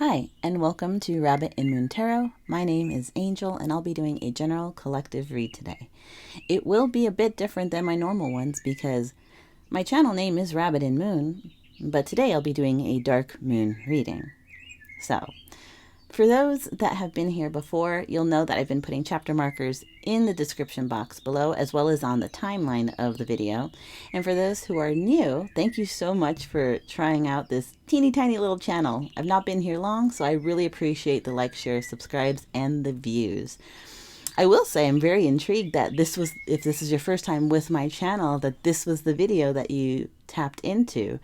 Hi, and welcome to Rabbit in Moon Tarot. My name is Angel, and I'll be doing a general collective read today. It will be a bit different than my normal ones because my channel name is Rabbit in Moon, but today I'll be doing a dark moon reading. So, for those that have been here before, you'll know that I've been putting chapter markers in the description box below as well as on the timeline of the video. And for those who are new, thank you so much for trying out this teeny tiny little channel. I've not been here long, so I really appreciate the likes, shares, subscribes, and the views. I will say I'm very intrigued that if this is your first time with my channel, that this was the video that you tapped into.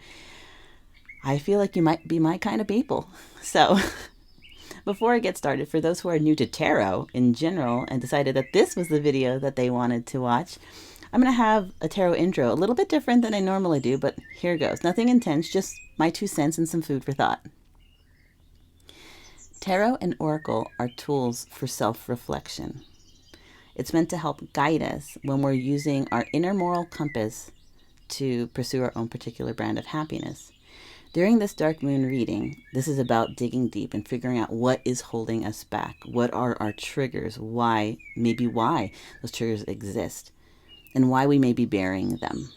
I feel like you might be my kind of people. So before I get started, for those who are new to tarot in general and decided that this was the video that they wanted to watch, I'm going to have a tarot intro, a little bit different than I normally do, but here goes. Nothing intense, just my 2 cents and some food for thought. Tarot and oracle are tools for self-reflection. It's meant to help guide us when we're using our inner moral compass to pursue our own particular brand of happiness. During this dark moon reading, this is about digging deep and figuring out what is holding us back. What are our triggers? Why those triggers exist and why we may be burying them.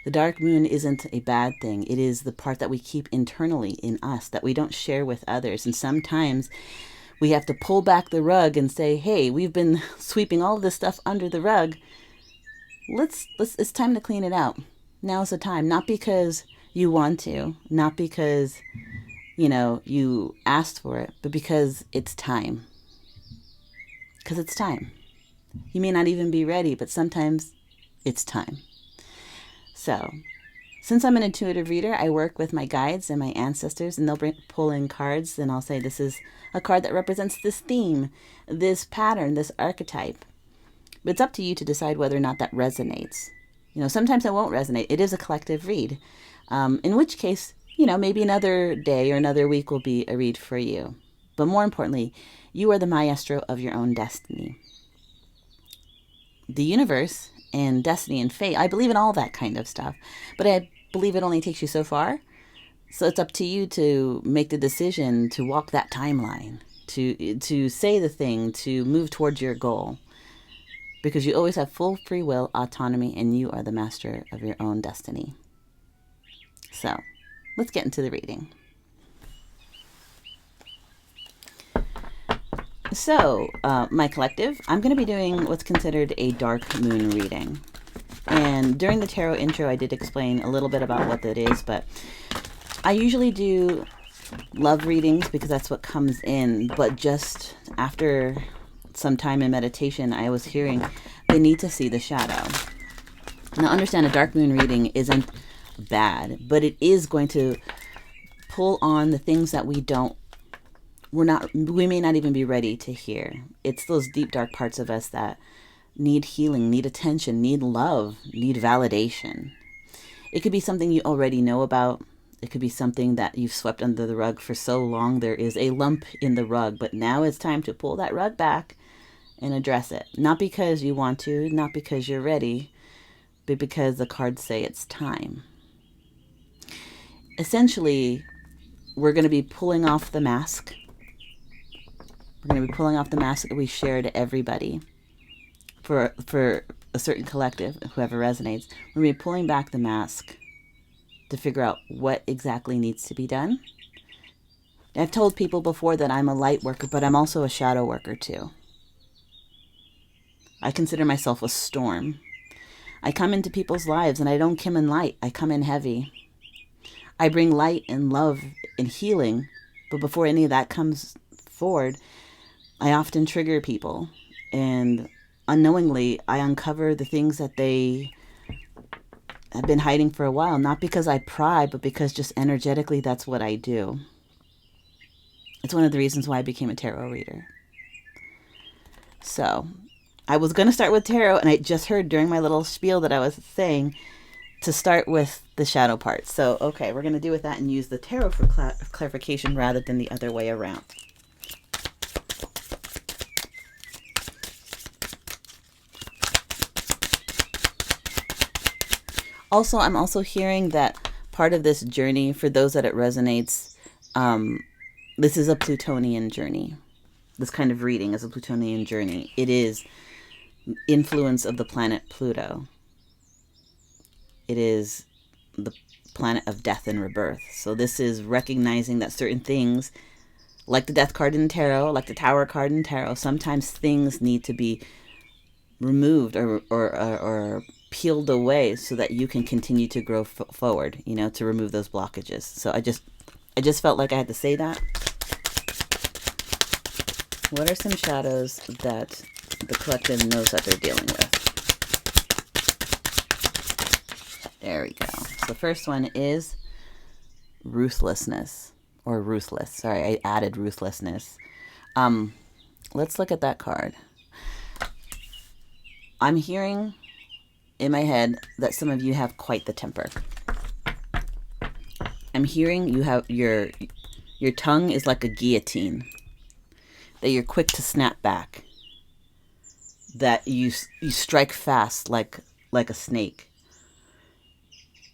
The dark moon isn't a bad thing. It is the part that we keep internally in us that we don't share with others. And sometimes we have to pull back the rug and say, hey, we've been sweeping all of this stuff under the rug. It's time to clean it out. Now's the time. Not because you want to, not because, you asked for it, but because it's time. Because it's time. You may not even be ready, but sometimes it's time. So, since I'm an intuitive reader, I work with my guides and my ancestors, and they'll pull in cards, and I'll say this is a card that represents this theme, this pattern, this archetype. But it's up to you to decide whether or not that resonates. Sometimes it won't resonate. It is a collective read. In which case, maybe another day or another week will be a read for you. But more importantly, you are the maestro of your own destiny. The universe and destiny and fate, I believe in all that kind of stuff. But I believe it only takes you so far. So it's up to you to make the decision to walk that timeline, to say the thing, to move towards your goal. Because you always have full free will, autonomy, and you are the master of your own destiny. So, let's get into the reading. So, my collective, I'm going to be doing what's considered a dark moon reading. And during the tarot intro, I did explain a little bit about what that is, but I usually do love readings because that's what comes in. But just after some time in meditation, I was hearing the need to see the shadow. Now, understand a dark moon reading isn't bad, but it is going to pull on the things that we may not even be ready to hear. It's those deep, dark parts of us that need healing, need attention, need love, need validation. It could be something you already know about. It could be something that you've swept under the rug for so long there is a lump in the rug, but now it's time to pull that rug back and address it. Not because you want to, not because you're ready, but because the cards say it's time. Essentially, we're going to be pulling off the mask. We're going to be pulling off the mask that we share to everybody for a certain collective, whoever resonates. We're going to be pulling back the mask to figure out what exactly needs to be done. I've told people before that I'm a light worker, but I'm also a shadow worker too. I consider myself a storm. I come into people's lives and I don't come in light. I come in heavy. I bring light and love and healing, but before any of that comes forward, I often trigger people, and unknowingly, I uncover the things that they have been hiding for a while, not because I pry, but because just energetically, that's what I do. It's one of the reasons why I became a tarot reader. So, I was going to start with tarot, and I just heard during my little spiel that I was saying to start with the shadow part. So, okay, we're going to do with that and use the tarot for clarification rather than the other way around. Also, I'm also hearing that part of this journey, for those that it resonates, this is a Plutonian journey. This kind of reading is a Plutonian journey. It is influence of the planet Pluto. It is the planet of death and rebirth. So this is recognizing that certain things, like the Death card in tarot, like the Tower card in tarot, sometimes things need to be removed or peeled away so that you can continue to grow forward, you know, to remove those blockages. So I just felt like I had to say that. What are some shadows that the collective knows that they're dealing with? There we go. So the first one is ruthlessness, or ruthless. Sorry, I added ruthlessness. Let's look at that card. I'm hearing in my head that some of you have quite the temper. I'm hearing you have your tongue is like a guillotine, that you're quick to snap back, that you strike fast like a snake.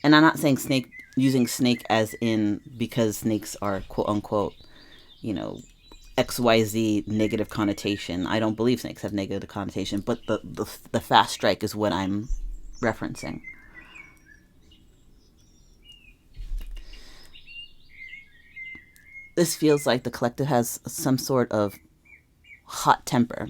And I'm not saying using snake as in because snakes are quote unquote, you know, XYZ negative connotation. I don't believe snakes have negative connotation, but the fast strike is what I'm referencing. This feels like the collective has some sort of hot temper.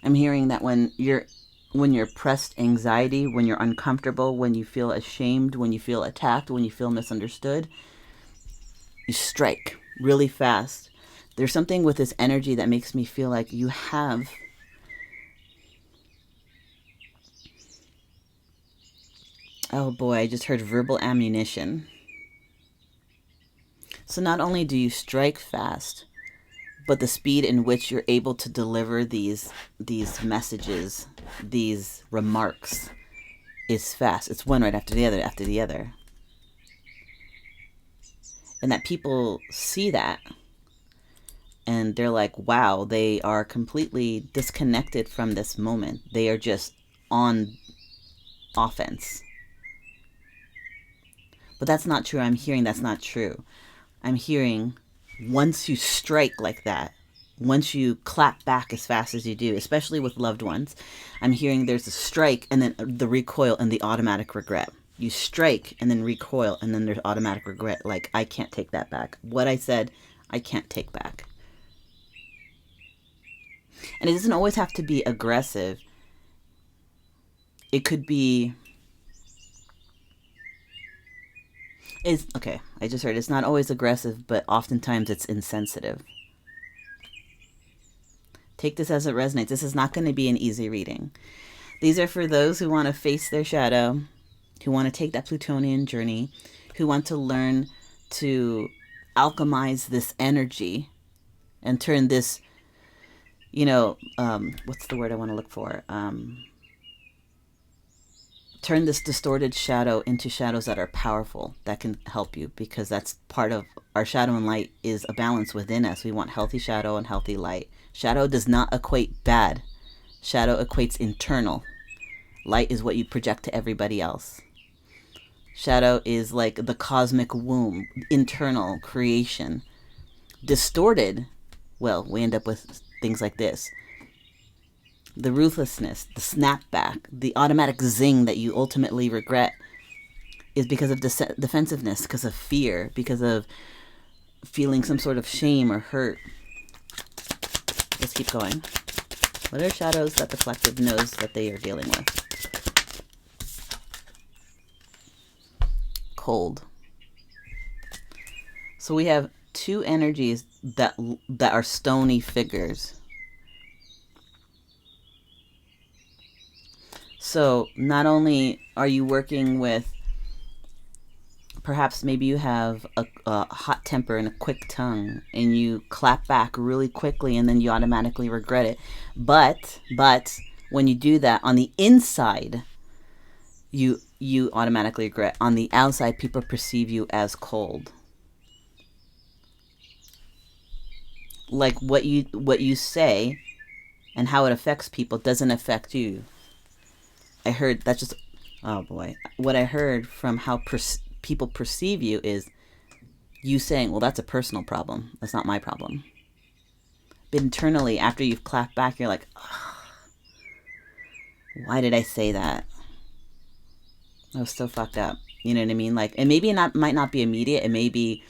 I'm hearing that when you're pressed anxiety, when you're uncomfortable, when you feel ashamed, when you feel attacked, when you feel misunderstood, you strike really fast. There's something with this energy that makes me feel like you have oh boy, I just heard verbal ammunition. So not only do you strike fast, but the speed in which you're able to deliver these messages, these remarks, is fast. It's one right after the other, after the other. And that people see that, and they're like, wow, they are completely disconnected from this moment. They are just on offense. But that's not true. I'm hearing that's not true. I'm hearing once you strike like that, once you clap back as fast as you do, especially with loved ones, I'm hearing there's a strike and then the recoil and the automatic regret. You strike and then recoil and then there's automatic regret. Like, I can't take that back. What I said, I can't take back. And it doesn't always have to be aggressive. It could be... okay, I just heard it's not always aggressive, but oftentimes it's insensitive. Take this as it resonates. This is not going to be an easy reading. These are for those who want to face their shadow, who want to take that Plutonian journey, who want to learn to alchemize this energy and turn this, you know, what's the word I want to look for? Turn this distorted shadow into shadows that are powerful, that can help you, because that's part of our shadow and light is a balance within us. We want healthy shadow and healthy light. Shadow does not equate bad. Shadow equates internal. Light is what you project to everybody else. Shadow is like the cosmic womb, internal creation. Distorted, well, we end up with things like this. The ruthlessness, the snapback, the automatic zing that you ultimately regret is because of defensiveness, because of fear, because of feeling some sort of shame or hurt. Let's keep going. What are shadows that the collective knows that they are dealing with? Cold. So we have two energies that are stony figures. So not only are you working with, perhaps maybe you have a hot temper and a quick tongue and you clap back really quickly and then you automatically regret it. But when you do that on the inside, you automatically regret. On the outside, people perceive you as cold. Like what you say and how it affects people doesn't affect you. I heard that's just, oh boy, what I heard from how people perceive you is you saying, well, that's a personal problem. That's not my problem. But internally, after you've clapped back, you're like, oh, why did I say that? I was so fucked up. You know what I mean? Like, and maybe it might not be immediate. It may be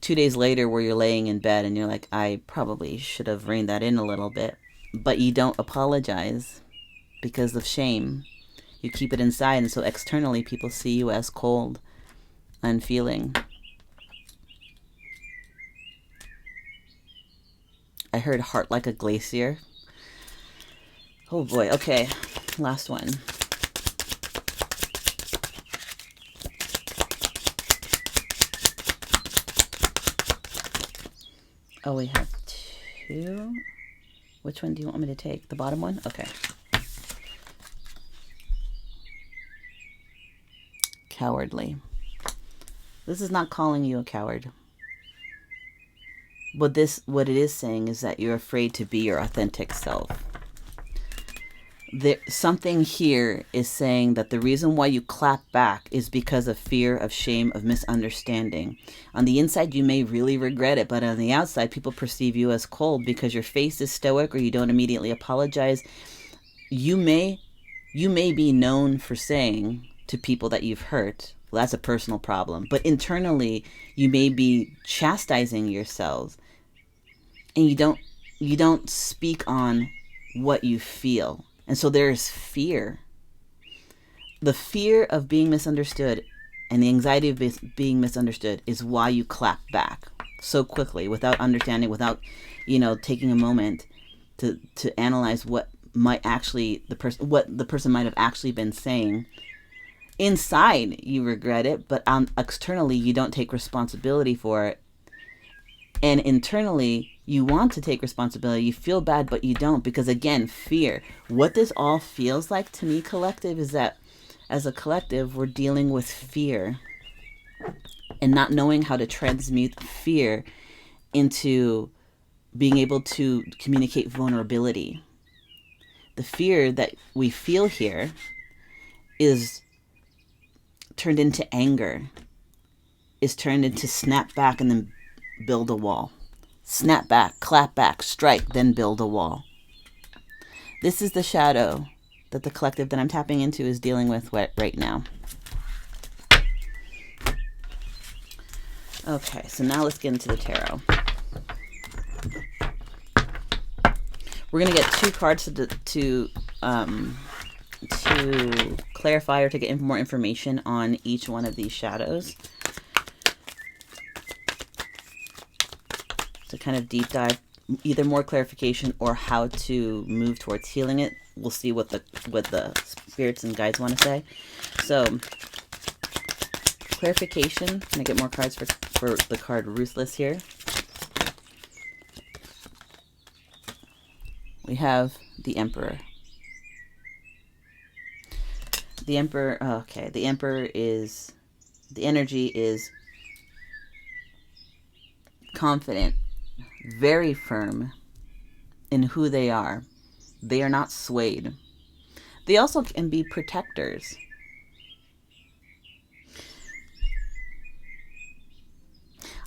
2 days later where you're laying in bed and you're like, I probably should have reined that in a little bit. But you don't apologize because of shame. You keep it inside, and so externally people see you as cold, unfeeling. I heard heart like a glacier. Oh boy, okay. Last one. Oh, we have 2. Which one do you want me to take? The bottom one? Okay. Cowardly. This is not calling you a coward. What it is saying is that you're afraid to be your authentic self. Something here is saying that the reason why you clap back is because of fear, of shame, of misunderstanding. On the inside, you may really regret it, but on the outside, people perceive you as cold because your face is stoic or you don't immediately apologize. You may be known for saying to people that you've hurt, well, that's a personal problem. But internally, you may be chastising yourselves, and you don't speak on what you feel. And so there's fear. The fear of being misunderstood and the anxiety of being misunderstood is why you clap back so quickly without understanding, without, taking a moment to analyze what might actually what the person might have actually been saying. Inside, you regret it, but externally, you don't take responsibility for it. And internally, you want to take responsibility. You feel bad, but you don't, because again, fear. What this all feels like to me, collective, is that as a collective, we're dealing with fear and not knowing how to transmute fear into being able to communicate vulnerability. The fear that we feel here is turned into anger, is turned into snap back and then build a wall. Snap back, clap back, strike, then build a wall. This is the shadow that the collective that I'm tapping into is dealing with right now. Okay, so now let's get into the tarot. We're going to get 2 cards to clarify or to get more information on each one of these shadows. To kind of deep dive, either more clarification or how to move towards healing it. We'll see what the spirits and guides want to say. So, clarification. Can I get more cards for the card Ruthless here? We have the Emperor. The Emperor, okay, the Emperor is, the energy is confident, very firm in who they are. They are not swayed. They also can be protectors.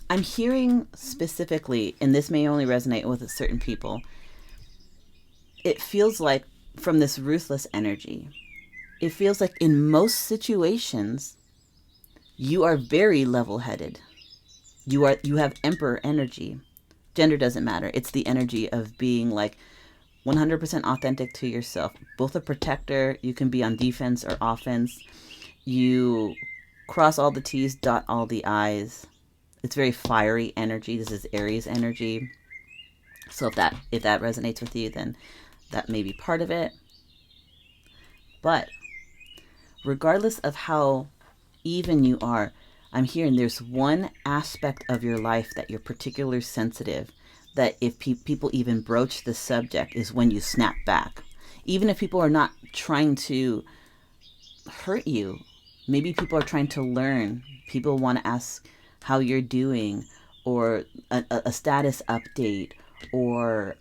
I'm hearing specifically, and this may only resonate with certain people, it feels like from this ruthless energy, it feels like in most situations, you are very level-headed. You have Emperor energy. Gender doesn't matter. It's the energy of being like 100% authentic to yourself. Both a protector, you can be on defense or offense. You cross all the T's, dot all the I's. It's very fiery energy. This is Aries energy. So if that resonates with you, then that may be part of it. But regardless of how even you are, I'm hearing there's one aspect of your life that you're particularly sensitive, that if people even broach the subject, is when you snap back. Even if people are not trying to hurt you, maybe people are trying to learn. People want to ask how you're doing, or a status update, or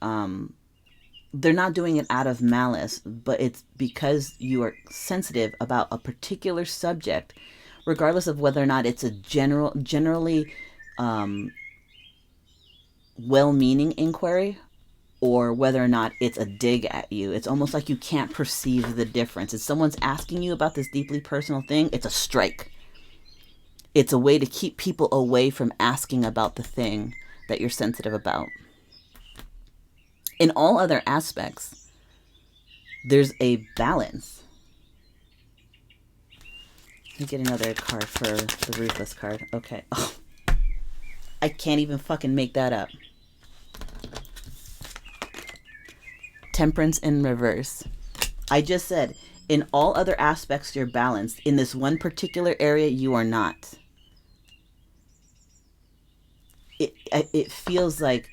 they're not doing it out of malice, but it's because you are sensitive about a particular subject regardless of whether or not it's a generally well-meaning inquiry, or whether or not it's a dig at you. It's almost like you can't perceive the difference. If someone's asking you about this deeply personal thing, it's a strike. It's a way to keep people away from asking about the thing that you're sensitive about. In all other aspects, there's a balance. Let me get another card for the Ruthless card. Okay. Oh, I can't even fucking make that up. Temperance in reverse. I just said, in all other aspects, you're balanced. In this one particular area, you are not. It feels like...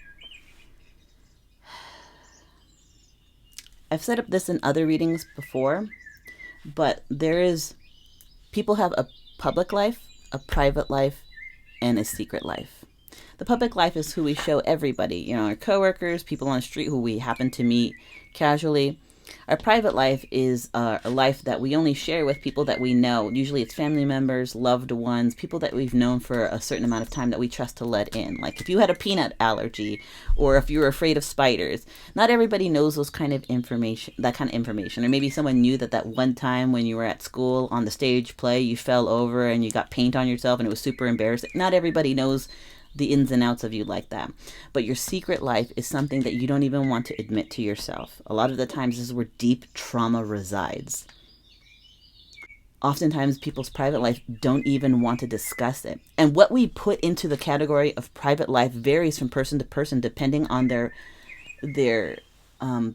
I've set up this in other readings before, but people have a public life, a private life, and a secret life. The public life is who we show everybody, our coworkers, people on the street who we happen to meet casually. Our private life is a life that we only share with people that we know. Usually it's family members, loved ones, people that we've known for a certain amount of time that we trust to let in. Like if you had a peanut allergy, or if you were afraid of spiders, not everybody knows that kind of information. Or maybe someone knew that one time when you were at school on the stage play, you fell over and you got paint on yourself and it was super embarrassing. Not everybody knows the ins and outs of you like that. But your secret life is something that you don't even want to admit to yourself. A lot of the times this is where deep trauma resides. Oftentimes people's private life don't even want to discuss it. And what we put into the category of private life varies from person to person depending on their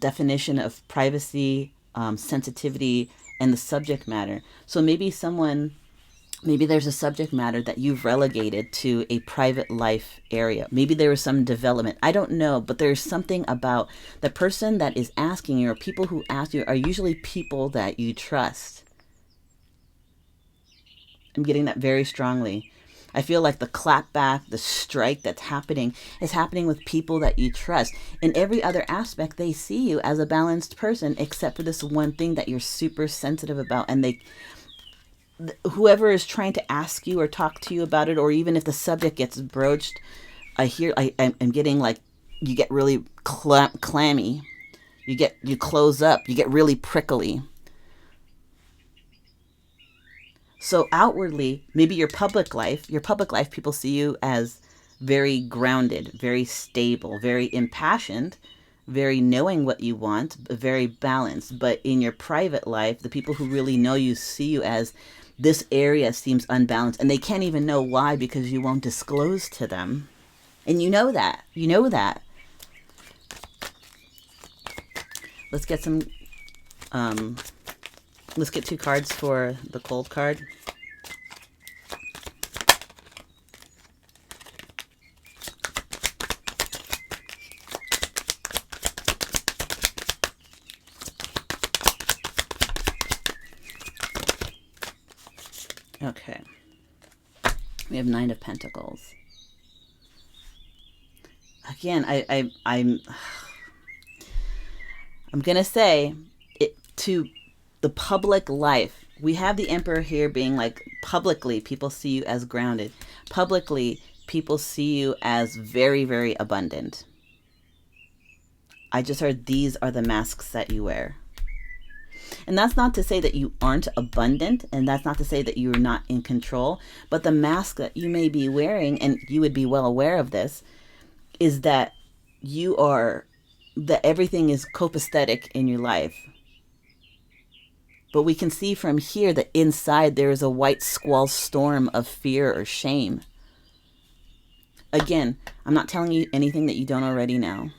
definition of privacy, sensitivity, and the subject matter. So maybe there's a subject matter that you've relegated to a private life area. Maybe there was some development. I don't know, but there's something about the person that is asking you, or people who ask you, are usually people that you trust. I'm getting that very strongly. I feel like the clapback, the strike that's happening is happening with people that you trust. In every other aspect, they see you as a balanced person, except for this one thing that you're super sensitive about. And whoever is trying to ask you or talk to you about it, or even if the subject gets broached, I'm getting like, you get really clammy, you close up, you get really prickly. So outwardly, maybe your public life, people see you as very grounded, very stable, very impassioned, very knowing what you want, very balanced. But in your private life, the people who really know you see you as, this area seems unbalanced, and they can't even know why, because you won't disclose to them. And you know that. Let's get let's get 2 cards for the cold card. Okay. We have 9 of Pentacles. Again, I'm gonna say it to the public life. We have the Emperor here being like, publicly people see you as grounded. Publicly people see you as very, very abundant. I just heard these are the masks that you wear. And that's not to say that you aren't abundant, and that's not to say that you're not in control, but the mask that you may be wearing, and you would be well aware of this, is that that everything is copacetic in your life. But we can see from here that inside there is a white squall storm of fear or shame. Again, I'm not telling you anything that you don't already know.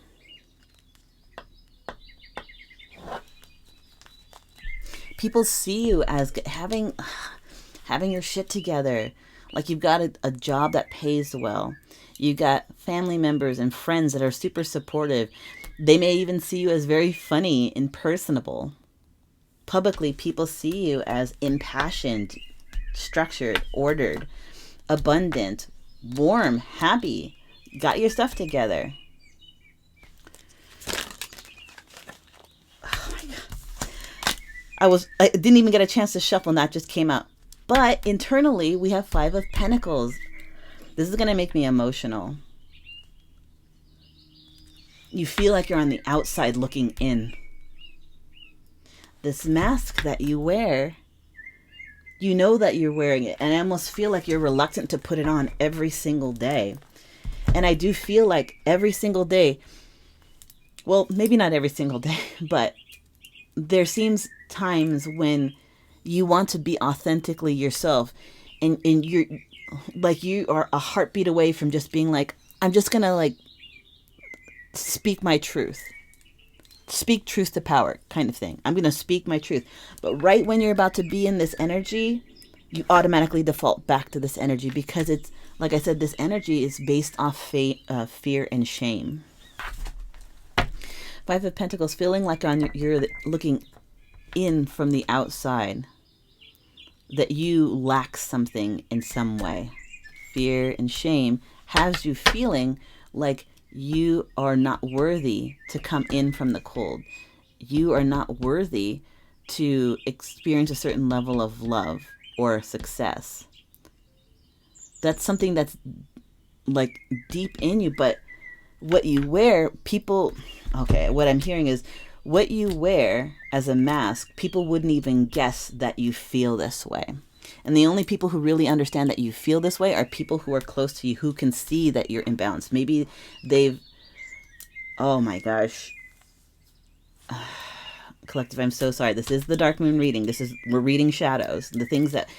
People see you as having your shit together. Like you've got a job that pays well. You got family members and friends that are super supportive. They may even see you as very funny and personable. Publicly, people see you as impassioned, structured, ordered, abundant, warm, happy. Got your stuff together. I didn't even get a chance to shuffle, and that just came out. But internally, we have Five of Pentacles. This is going to make me emotional. You feel like you're on the outside looking in. This mask that you wear, you know that you're wearing it, and I almost feel like you're reluctant to put it on every single day. And I do feel like every single day, well, maybe not every single day, but there seems times when you want to be authentically yourself, and you're like, you are a heartbeat away from just being like, I'm just gonna like speak my truth. Speak truth to power kind of thing. I'm going to speak my truth. But right when you're about to be in this energy, you automatically default back to this energy because it's, like I said, this energy is based off fear and shame. Five of Pentacles, feeling like you're looking in from the outside, that you lack something in some way. Fear and shame has you feeling like you are not worthy to come in from the cold. You are not worthy to experience a certain level of love or success. That's something that's like deep in you, but what you wear, people, okay, what I'm hearing is what you wear as a mask, people wouldn't even guess that you feel this way. And the only people who really understand that you feel this way are people who are close to you, who can see that you're imbalanced. Maybe they've, oh my gosh. Collective, I'm so sorry. This is the Dark Moon reading. We're reading shadows. The things that,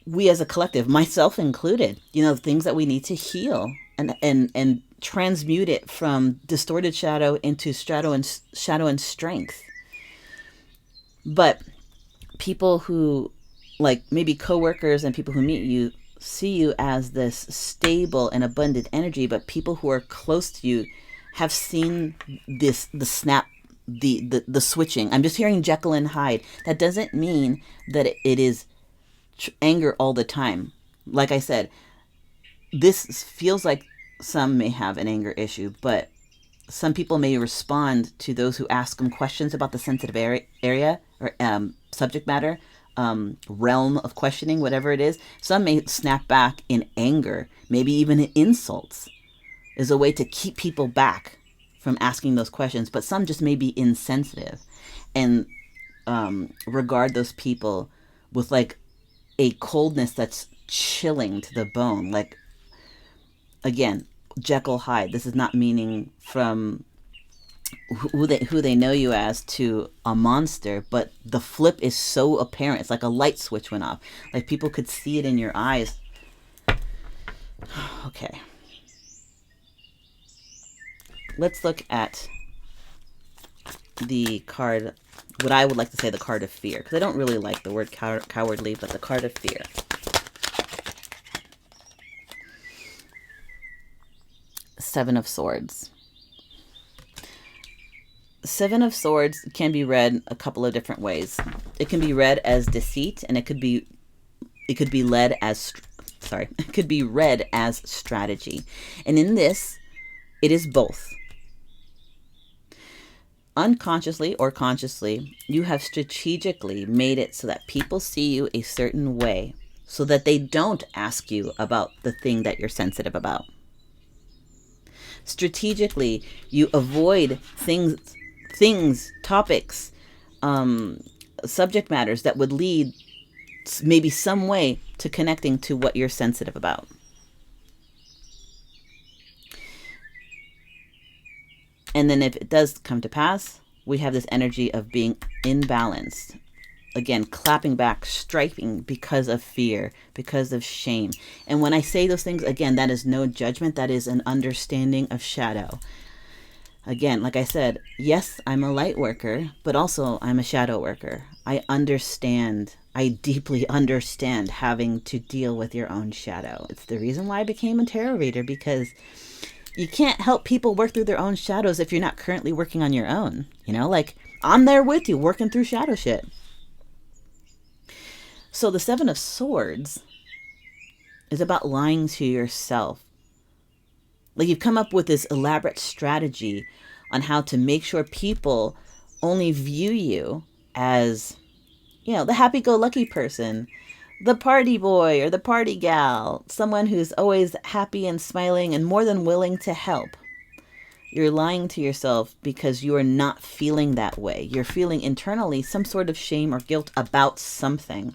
we as a collective, myself included, the things that we need to heal and transmute it from distorted shadow into shadow and strength. But people who, like maybe coworkers and people who meet you, see you as this stable and abundant energy, but people who are close to you have seen the snap, the switching. I'm just hearing Jekyll and Hyde. That doesn't mean that it is anger all the time. Like I said, this feels like some may have an anger issue, but some people may respond to those who ask them questions about the sensitive area or subject matter, realm of questioning, whatever it is. Some may snap back in anger, maybe even in insults, is a way to keep people back from asking those questions. But some just may be insensitive and regard those people with like a coldness that's chilling to the bone. Like, again, Jekyll Hyde. This is not meaning from who they know you as to a monster, but the flip is so apparent. It's like a light switch went off. Like people could see it in your eyes. Okay. Let's look at the card, what I would like to say the card of fear, because I don't really like the word cowardly, but the card of fear. Seven of Swords. Seven of Swords can be read a couple of different ways. It can be read as deceit, and it could be read as strategy. And in this, it is both. Unconsciously or consciously, you have strategically made it so that people see you a certain way, so that they don't ask you about the thing that you're sensitive about. Strategically, you avoid things, topics, subject matters that would lead maybe some way to connecting to what you're sensitive about. And then if it does come to pass, we have this energy of being imbalanced. Again, clapping back, striking because of fear, because of shame. And when I say those things, again, that is no judgment. That is an understanding of shadow. Again, like I said, yes, I'm a light worker, but also I'm a shadow worker. I deeply understand having to deal with your own shadow. It's the reason why I became a tarot reader, because you can't help people work through their own shadows if you're not currently working on your own. Like I'm there with you working through shadow shit. So the Seven of Swords is about lying to yourself. Like you've come up with this elaborate strategy on how to make sure people only view you as, the happy-go-lucky person, the party boy or the party gal, someone who's always happy and smiling and more than willing to help. You're lying to yourself because you are not feeling that way. You're feeling internally some sort of shame or guilt about something.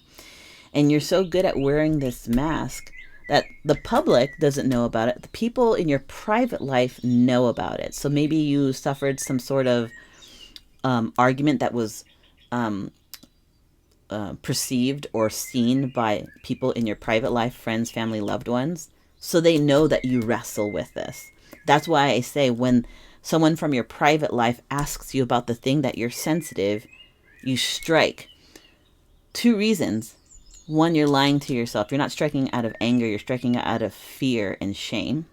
And you're so good at wearing this mask that the public doesn't know about it. The people in your private life know about it. So maybe you suffered some sort of argument that was perceived or seen by people in your private life, friends, family, loved ones. So they know that you wrestle with this. That's why I say when someone from your private life asks you about the thing that you're sensitive, you strike. 2 reasons. One, you're lying to yourself. You're not striking out of anger. You're striking out of fear and shame.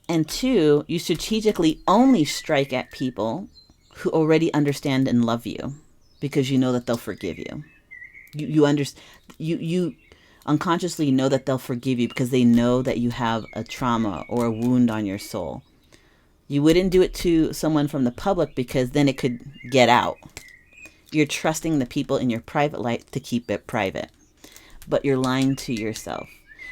And 2, you strategically only strike at people who already understand and love you because you know that they'll forgive you. You unconsciously know that they'll forgive you because they know that you have a trauma or a wound on your soul. You wouldn't do it to someone from the public because then it could get out. You're trusting the people in your private life to keep it private, but you're lying to yourself.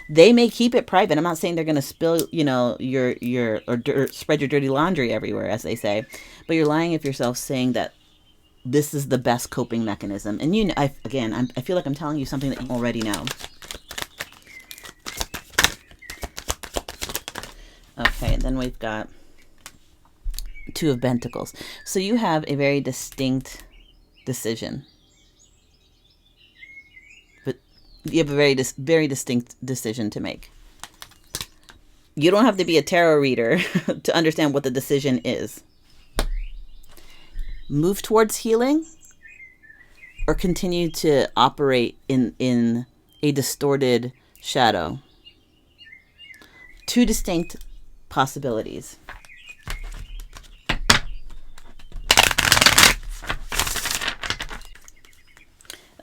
They may keep it private. I'm not saying they're going to spill, spread your dirty laundry everywhere, as they say, but you're lying of yourself, saying that this is the best coping mechanism. And I feel like I'm telling you something that you already know. Okay, then we've got 2 of Pentacles. So you have a very distinct decision. But you have a very distinct decision to make. You don't have to be a tarot reader to understand what the decision is. Move towards healing or continue to operate in a distorted shadow. 2 distinct possibilities.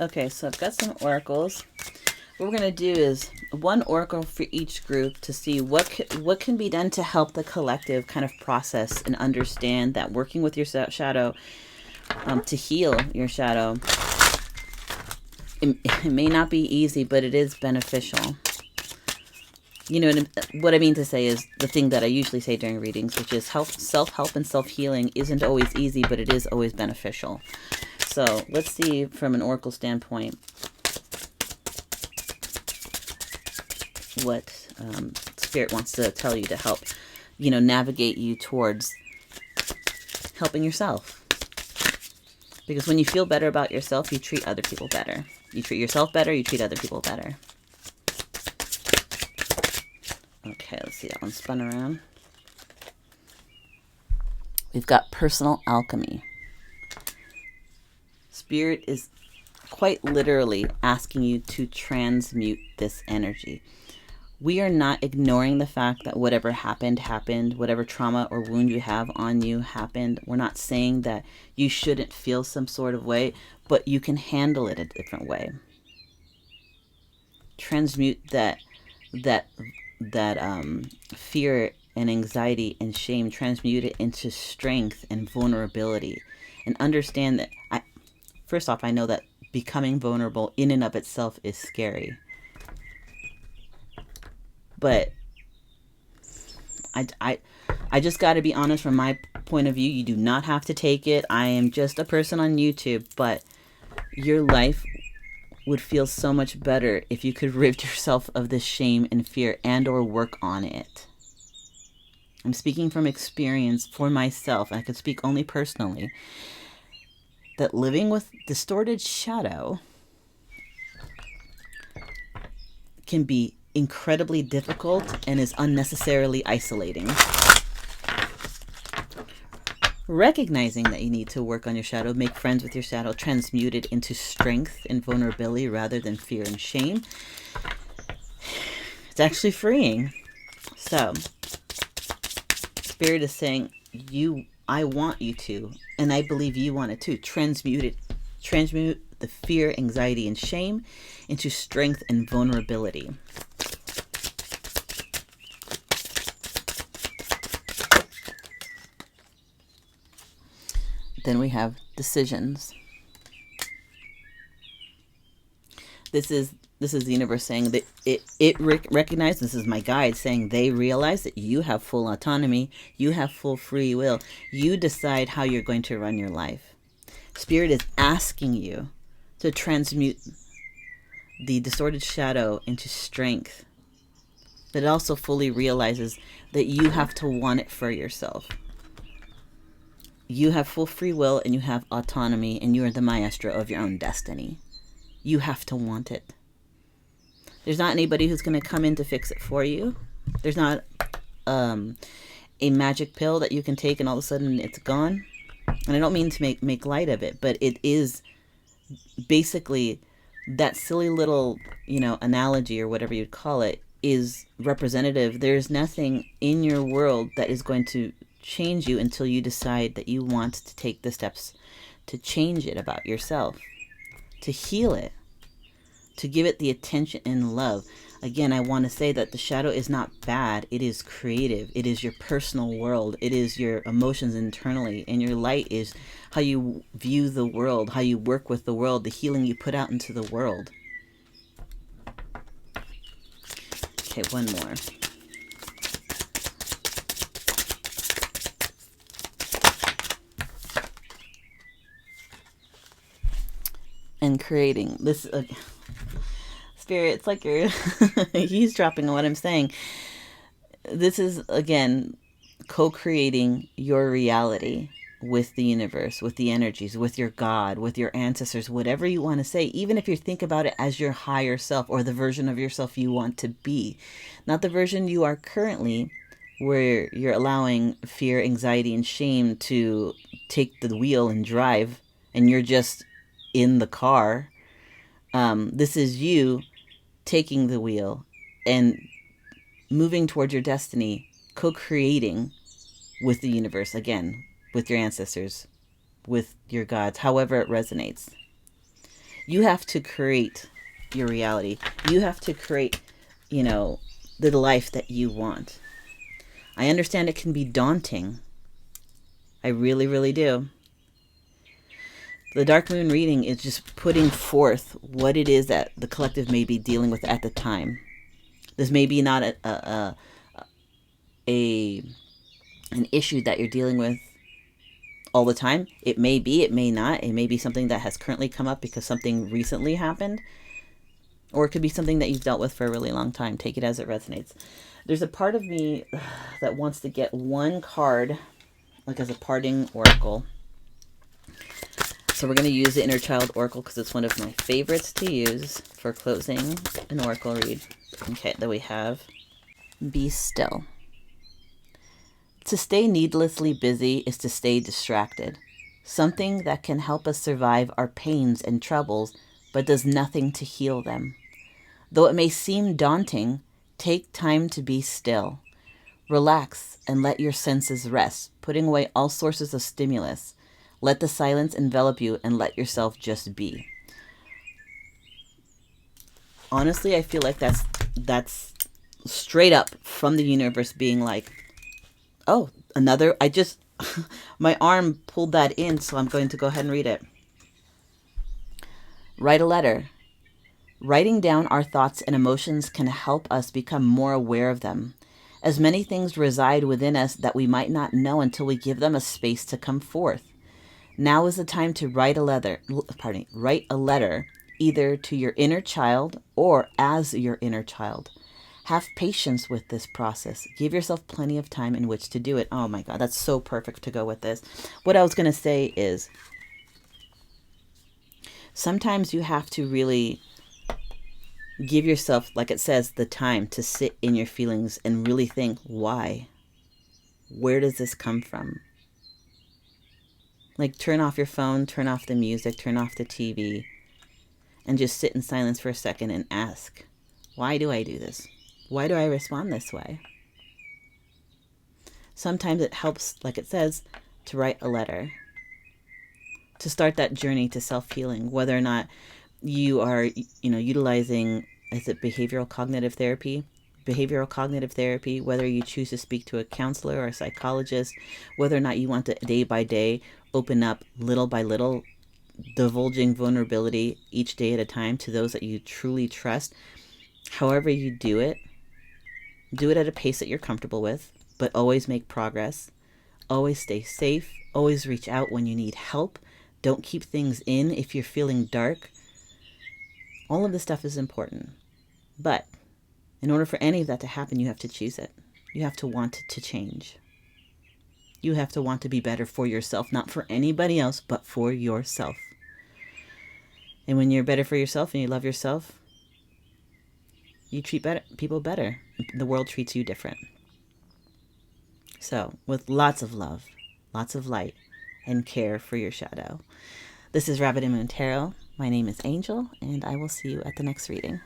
Okay, so I've got some oracles. What we're going to do is 1 oracle for each group to see what can be done to help the collective kind of process and understand that working with your shadow, to heal your shadow, it may not be easy, but it is beneficial. You know what I mean to say is the thing that I usually say during readings, which is self-help and self-healing isn't always easy, but it is always beneficial. So let's see from an oracle standpoint what Spirit wants to tell you to help, navigate you towards helping yourself. Because when you feel better about yourself, you treat other people better. You treat yourself better, you treat other people better. Okay, let's see, that one spun around. We've got personal alchemy. Spirit is quite literally asking you to transmute this energy. We are not ignoring the fact that whatever happened, whatever trauma or wound you have on you happened. We're not saying that you shouldn't feel some sort of way, but you can handle it a different way. Transmute that fear and anxiety and shame, transmute it into strength and vulnerability. And understand that, first off, I know that becoming vulnerable in and of itself is scary. But I just got to be honest from my point of view. You do not have to take it. I am just a person on YouTube, but your life would feel so much better if you could rid yourself of this shame and fear and or work on it. I'm speaking from experience for myself. I could speak only personally. That living with distorted shadow can be incredibly difficult and is unnecessarily isolating. Recognizing that you need to work on your shadow, make friends with your shadow, transmute it into strength and vulnerability rather than fear and shame. It's actually freeing. So, Spirit is saying, I want you to, and I believe you want it too, transmute the fear, anxiety, and shame into strength and vulnerability. Then we have decisions. This is the universe saying that it recognizes, this is my guide saying they realize that you have full autonomy, you have full free will. You decide how you're going to run your life. Spirit is asking you to transmute the distorted shadow into strength. But it also fully realizes that you have to want it for yourself. You have full free will and you have autonomy, and you are the maestro of your own destiny. You have to want it. There's not anybody who's going to come in to fix it for you. There's not a magic pill that you can take and all of a sudden it's gone. And I don't mean to make light of it, but it is basically that silly little, analogy or whatever you'd call it is representative. There's nothing in your world that is going to change you until you decide that you want to take the steps to change it about yourself, to heal it, to give it the attention and love. Again, I want to say that the shadow is not bad. It is creative. It is your personal world. It is your emotions internally. And your light is how you view the world, how you work with the world, the healing you put out into the world. Okay, one more. And creating this Spirit, it's like you're eavesdropping on what I'm saying. This is, again, co-creating your reality with the universe, with the energies, with your God, with your ancestors, whatever you want to say, even if you think about it as your higher self or the version of yourself you want to be, not the version you are currently, where you're allowing fear, anxiety, and shame to take the wheel and drive, and you're just in the car. This is you taking the wheel and moving towards your destiny, co-creating with the universe, again, with your ancestors, with your gods, however it resonates. You have to create your reality. You have to create, the life that you want. I understand it can be daunting. I really, really do. The Dark Moon reading is just putting forth what it is that the collective may be dealing with at the time. This may be not an issue that you're dealing with all the time. It may be, it may not. It may be something that has currently come up because something recently happened. Or it could be something that you've dealt with for a really long time. Take it as it resonates. There's a part of me that wants to get one card, like as a parting oracle. So we're going to use the Inner Child Oracle because it's one of my favorites to use for closing an oracle read. Okay, then we have Be Still. To stay needlessly busy is to stay distracted. Something that can help us survive our pains and troubles, but does nothing to heal them. Though it may seem daunting, take time to be still. Relax and let your senses rest, putting away all sources of stimulus. Let the silence envelop you and let yourself just be. Honestly, I feel like that's straight up from the universe being like, oh, my arm pulled that in, so I'm going to go ahead and read it. Write a letter. Writing down our thoughts and emotions can help us become more aware of them, as many things reside within us that we might not know until we give them a space to come forth. Now is the time to write a letter, either to your inner child or as your inner child. Have patience with this process. Give yourself plenty of time in which to do it. Oh my God, that's so perfect to go with this. What I was going to say is, sometimes you have to really give yourself, like it says, the time to sit in your feelings and really think, why? Where does this come from? Like, turn off your phone, turn off the music, turn off the TV, and just sit in silence for a second and ask, why do I do this? Why do I respond this way? Sometimes it helps, like it says, to write a letter, to start that journey to self-healing, whether or not you are, utilizing, is it behavioral cognitive therapy? Behavioral cognitive therapy, whether you choose to speak to a counselor or a psychologist, whether or not you want to day by day open up little by little divulging vulnerability each day at a time to those that you truly trust. However you do it at a pace that you're comfortable with, but always make progress. Always stay safe. Always reach out when you need help. Don't keep things in if you're feeling dark. All of this stuff is important. But in order for any of that to happen, you have to choose it. You have to want to change. You have to want to be better for yourself, not for anybody else, but for yourself. And when you're better for yourself and you love yourself, you treat people better. The world treats you different. So, with lots of love, lots of light, and care for your shadow. This is Rabbit and Moon Tarot. My name is Angel, and I will see you at the next reading.